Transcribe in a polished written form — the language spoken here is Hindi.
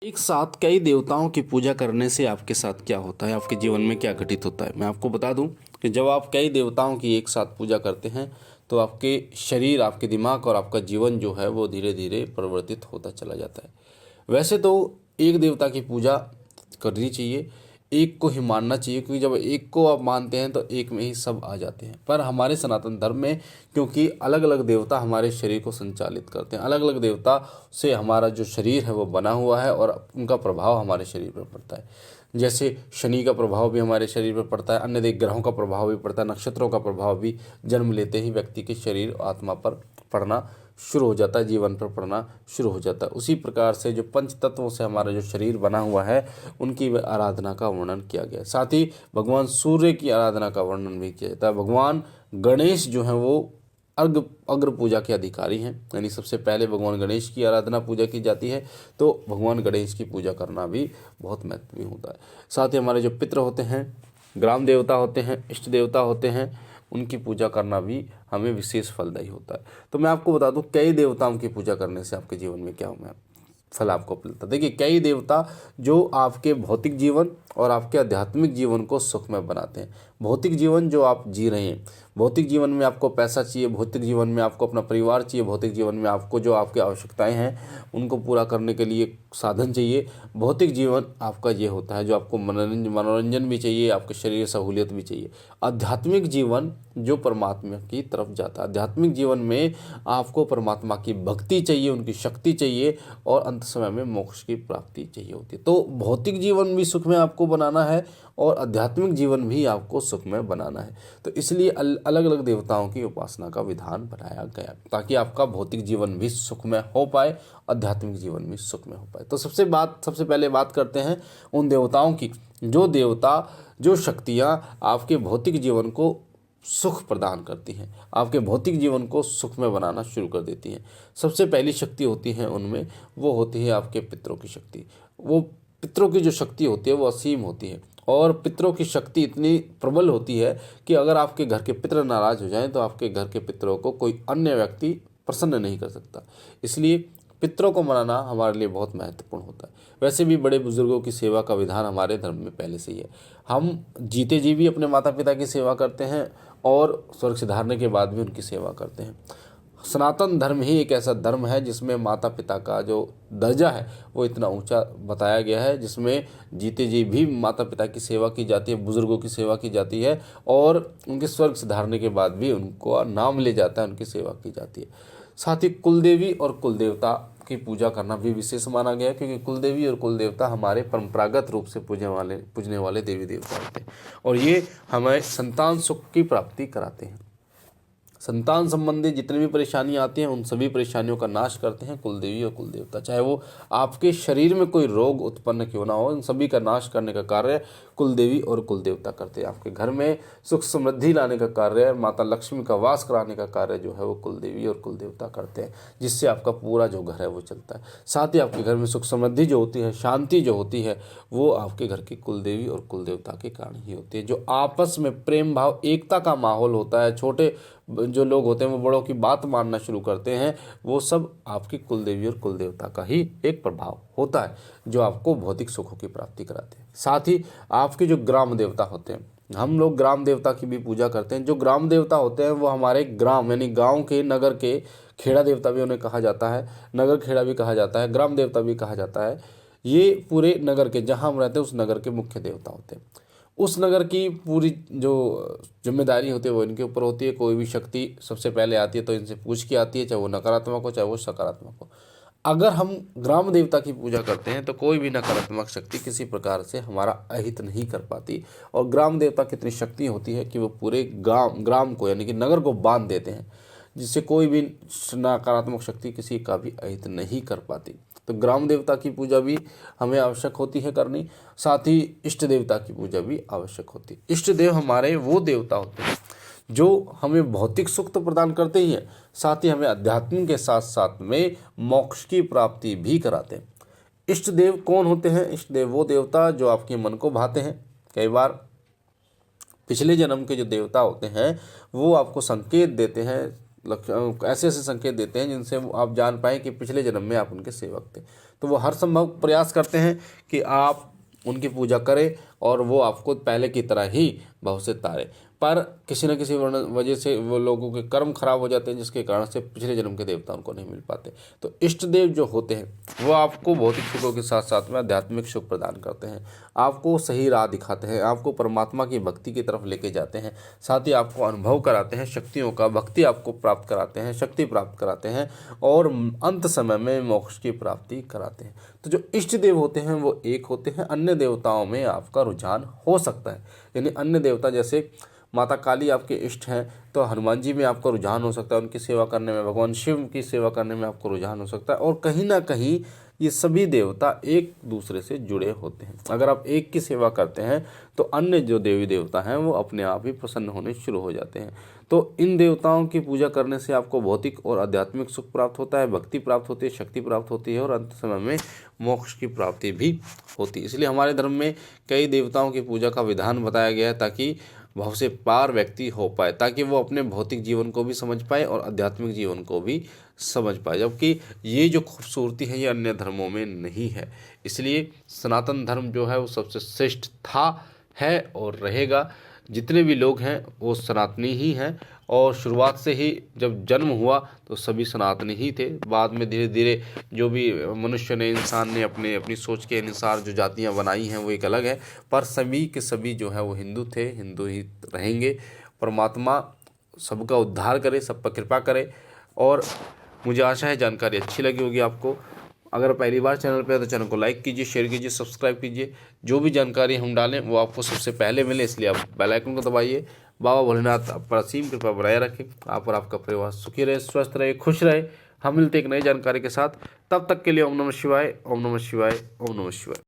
एक साथ कई देवताओं की पूजा करने से आपके साथ क्या होता है, आपके जीवन में क्या घटित होता है। मैं आपको बता दूं कि जब आप कई देवताओं की एक साथ पूजा करते हैं तो आपके शरीर, आपके दिमाग और आपका जीवन जो है वो धीरे धीरे परिवर्तित होता चला जाता है। वैसे तो एक देवता की पूजा करनी चाहिए, एक को ही मानना चाहिए, क्योंकि जब एक को आप मानते हैं तो एक में ही सब आ जाते हैं। पर हमारे सनातन धर्म में क्योंकि अलग अलग देवता हमारे शरीर को संचालित करते हैं, अलग अलग देवता से हमारा जो शरीर है वो बना हुआ है और उनका प्रभाव हमारे शरीर पर पड़ता है। जैसे शनि का प्रभाव भी हमारे शरीर पर पड़ता है, अन्य देव ग्रहों का प्रभाव भी पड़ता है, नक्षत्रों का प्रभाव भी जन्म लेते ही व्यक्ति के शरीर आत्मा पर पड़ना शुरू हो जाता है, जीवन पर पड़ना शुरू हो जाता है। उसी प्रकार से जो पंच तत्वों से हमारा जो शरीर बना हुआ है उनकी आराधना का वर्णन किया गया है। साथ ही भगवान सूर्य की आराधना का वर्णन भी किया जाता है। भगवान गणेश जो हैं वो अग्र पूजा के अधिकारी हैं, यानी सबसे पहले भगवान गणेश की आराधना पूजा की जाती है। तो भगवान गणेश की पूजा करना भी बहुत महत्वपूर्ण होता है। साथ ही हमारे जो पितृ होते हैं, ग्राम देवता होते हैं, इष्ट देवता होते हैं, उनकी पूजा करना भी हमें विशेष फलदायी होता है। तो मैं आपको बता दूं कई देवताओं की पूजा करने से आपके जीवन में क्या होगा, फल आपको मिलता है। देखिए, कई देवता जो आपके भौतिक जीवन और आपके आध्यात्मिक जीवन को सुखमय बनाते हैं। भौतिक जीवन जो आप जी रहे हैं, भौतिक जीवन में आपको पैसा चाहिए, भौतिक जीवन में आपको अपना परिवार चाहिए, भौतिक जीवन में आपको जो आपकी आवश्यकताएं हैं उनको पूरा करने के लिए साधन चाहिए। भौतिक जीवन आपका ये होता है जो आपको मनोरंजन भी चाहिए, आपके शरीर सहूलियत भी चाहिए। आध्यात्मिक जीवन जो परमात्मा की तरफ जाता है, आध्यात्मिक जीवन में आपको परमात्मा की भक्ति चाहिए, उनकी शक्ति चाहिए और अंत समय में मोक्ष की प्राप्ति चाहिए होती है। तो भौतिक जीवन भी सुखमय आपको बनाना है और आध्यात्मिक जीवन भी आपको सुखमय बनाना है। तो इसलिए अलग अलग देवताओं की उपासना का विधान बनाया गया ताकि आपका भौतिक जीवन भी सुखमय हो पाए, आध्यात्मिक जीवन भी सुखमय हो पाए। तो सबसे पहले बात करते हैं उन देवताओं की, जो देवता, जो शक्तियाँ आपके भौतिक जीवन को सुख प्रदान करती हैं, आपके भौतिक जीवन को सुखमय बनाना शुरू कर देती हैं। सबसे पहली शक्ति होती है उनमें, वो होती है आपके पितरों की शक्ति। वो पितरों की जो शक्ति होती है वो असीम होती है और पितरों की शक्ति इतनी प्रबल होती है कि अगर आपके घर के पितर नाराज हो जाएं तो आपके घर के पितरों को कोई अन्य व्यक्ति प्रसन्न नहीं कर सकता। इसलिए पितरों को मनाना हमारे लिए बहुत महत्वपूर्ण होता है। वैसे भी बड़े बुजुर्गों की सेवा का विधान हमारे धर्म में पहले से ही है। हम जीते जी भी अपने माता पिता की सेवा करते हैं और स्वर्ग सिधारने के बाद भी उनकी सेवा करते हैं। सनातन धर्म ही एक ऐसा धर्म है जिसमें माता पिता का जो दर्जा है वो इतना ऊंचा बताया गया है, जिसमें जीते जी भी माता पिता की सेवा की जाती है, बुजुर्गों की सेवा की जाती है और उनके स्वर्ग सिधारने के बाद भी उनको नाम ले जाता है, उनकी सेवा की जाती है। साथ ही कुलदेवी और कुलदेवता की पूजा करना भी विशेष माना गया है, क्योंकि कुलदेवी और कुलदेवता हमारे परंपरागत रूप से पूजने वाले देवी देवता होते हैं और ये हमें संतान सुख की प्राप्ति कराते हैं। संतान संबंधी जितनी भी परेशानियां आती हैं उन सभी परेशानियों का नाश करते हैं कुलदेवी और कुलदेवता। चाहे वो आपके शरीर में कोई रोग उत्पन्न क्यों ना हो, इन सभी का नाश करने का कार्य कुलदेवी और कुलदेवता करते हैं। आपके घर में सुख समृद्धि लाने का कार्य, माता लक्ष्मी का वास कराने का कार्य जो है वो कुलदेवी और कुलदेवता करते हैं, जिससे आपका पूरा जो घर है वो चलता है। साथ ही आपके घर में सुख समृद्धि जो होती है, शांति जो होती है, वो आपके घर की कुलदेवी और कुलदेवता के कारण ही होती है। जो आपस में प्रेम भाव, एकता का माहौल होता है, छोटे जो लोग होते हैं वो बड़ों की बात मानना शुरू करते हैं, वो सब आपकी कुलदेवी और कुलदेवता का ही एक प्रभाव होता है जो आपको भौतिक सुखों की प्राप्ति कराते हैं। साथ ही आपके जो ग्राम देवता होते हैं, हम लोग ग्राम देवता की भी पूजा करते हैं। जो ग्राम देवता होते हैं वो हमारे ग्राम यानी गांव के, नगर के, खेड़ा देवता भी उन्हें कहा जाता है, नगर खेड़ा भी कहा जाता है, ग्राम देवता भी कहा जाता है। ये पूरे नगर के, जहाँ हम रहते हैं उस नगर के मुख्य देवता होते हैं। उस नगर की पूरी जो जिम्मेदारी होती है वो इनके ऊपर होती है। कोई भी शक्ति सबसे पहले आती है तो इनसे पूछ के आती है, चाहे वो नकारात्मक हो चाहे वो सकारात्मक हो। अगर हम ग्राम देवता की पूजा करते हैं तो कोई भी नकारात्मक शक्ति किसी प्रकार से हमारा अहित नहीं कर पाती। और ग्राम देवता की इतनी शक्ति होती है कि वो पूरे ग्राम को यानी कि नगर को बांध देते हैं, जिससे कोई भी नकारात्मक शक्ति किसी का भी अहित नहीं कर पाती। तो ग्राम देवता की पूजा भी हमें आवश्यक होती है करनी। साथ ही इष्ट देवता की पूजा भी आवश्यक होती है। इष्ट देव हमारे वो देवता होते हैं जो हमें भौतिक सुख तो प्रदान करते ही हैं, साथ ही हमें अध्यात्म के साथ साथ में मोक्ष की प्राप्ति भी कराते हैं। इष्ट देव कौन होते हैं? इष्ट देव वो देवता जो आपके मन को भाते हैं। कई बार पिछले जन्म के जो देवता होते हैं वो आपको संकेत देते हैं ऐसे ऐसे संकेत देते हैं जिनसे आप जान पाएँ कि पिछले जन्म में आप उनके सेवक थे। तो वो हर संभव प्रयास करते हैं कि आप उनकी पूजा करें और वो आपको पहले की तरह ही भाव से तारे। पर किसी न किसी वजह से वो लोगों के कर्म खराब हो जाते हैं, जिसके कारण से पिछले जन्म के देवता उनको नहीं मिल पाते। तो इष्ट देव जो होते हैं वो आपको भौतिक सुखों के साथ साथ में आध्यात्मिक सुख प्रदान करते हैं, आपको सही राह दिखाते हैं, आपको परमात्मा की भक्ति की तरफ लेके जाते हैं, साथ ही आपको अनुभव कराते हैं शक्तियों का, भक्ति आपको प्राप्त कराते हैं, शक्ति प्राप्त कराते हैं और अंत समय में मोक्ष की प्राप्ति कराते हैं। तो जो इष्ट देव होते हैं वो एक होते हैं, अन्य देवताओं में आपका रुझान हो सकता है। यानी अन्य देवता जैसे माता काली आपके इष्ट हैं तो हनुमान जी में आपका रुझान हो सकता है, उनकी सेवा करने में, भगवान शिव की सेवा करने में आपको रुझान हो सकता है। और कहीं ना कहीं ये सभी देवता एक दूसरे से जुड़े होते हैं। अगर आप एक की सेवा करते हैं तो अन्य जो देवी देवता हैं वो अपने आप ही प्रसन्न होने शुरू हो जाते हैं। तो इन देवताओं की पूजा करने से आपको भौतिक और आध्यात्मिक सुख प्राप्त होता है, भक्ति प्राप्त होती है, शक्ति प्राप्त होती है और अंत समय में मोक्ष की प्राप्ति भी होती है। इसलिए हमारे धर्म में कई देवताओं की पूजा का विधान बताया गया है ताकि भाव से पार व्यक्ति हो पाए, ताकि वो अपने भौतिक जीवन को भी समझ पाए और आध्यात्मिक जीवन को भी समझ पाए। जबकि ये जो खूबसूरती है ये अन्य धर्मों में नहीं है। इसलिए सनातन धर्म जो है वो सबसे श्रेष्ठ था, है और रहेगा। जितने भी लोग हैं वो सनातनी ही हैं और शुरुआत से ही जब जन्म हुआ तो सभी सनातनी ही थे। बाद में धीरे धीरे जो भी मनुष्य ने, इंसान ने अपनी सोच के अनुसार जो जातियां बनाई हैं वो एक अलग है, पर सभी के सभी जो है वो हिंदू थे, हिंदू ही रहेंगे। परमात्मा सबका उद्धार करे, सब पर कृपा करे। और मुझे आशा है जानकारी अच्छी लगी होगी आपको। अगर पहली बार चैनल पे है तो चैनल को लाइक कीजिए, शेयर कीजिए, सब्सक्राइब कीजिए। जो भी जानकारी हम डालें वो आपको सबसे पहले मिले, इसलिए आप बेल आइकन को दबाइए। बाबा भोलेनाथ आप पर असीम कृपा बनाए रखें, आप और आपका परिवार सुखी रहे, स्वस्थ रहे, खुश रहे। हम मिलते एक नई जानकारी के साथ, तब तक के लिए ओम नमः शिवाय, ओम नमः शिवाय, ओम नमः शिवाय।